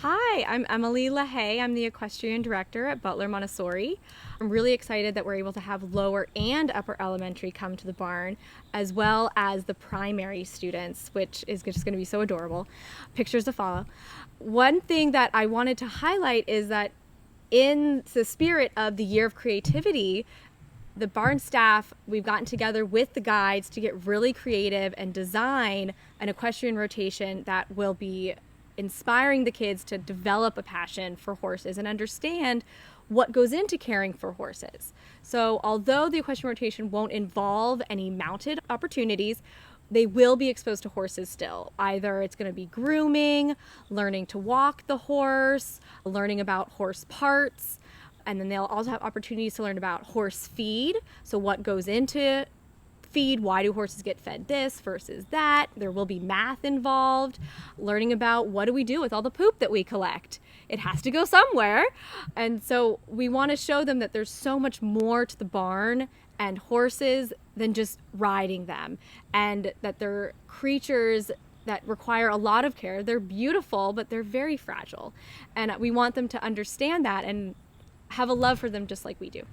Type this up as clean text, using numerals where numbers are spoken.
Hi, I'm Emily Lahaie. I'm the Equestrian Director at Butler Montessori. I'm really excited that we're able to have lower and upper elementary come to the barn, as well as the primary students, which is just going to be so adorable. Pictures to follow. One thing that I wanted to highlight is that in the spirit of the Year of Creativity, the barn staff, we've gotten together with the guides to get really creative and design an equestrian rotation that will be inspiring the kids to develop a passion for horses and understand what goes into caring for horses. So although the equestrian rotation won't involve any mounted opportunities, they will be exposed to horses still. Either it's going to be grooming, learning to walk the horse, learning about horse parts, and then they'll also have opportunities to learn about horse feed. So what goes into feed, why do horses get fed this versus that. There will be math involved, learning about what do we do with all the poop that we collect. It has to go somewhere. And so we want to show them that there's so much more to the barn and horses than just riding them, and that they're creatures that require a lot of care. They're beautiful, but they're very fragile. And we want them to understand that and have a love for them just like we do.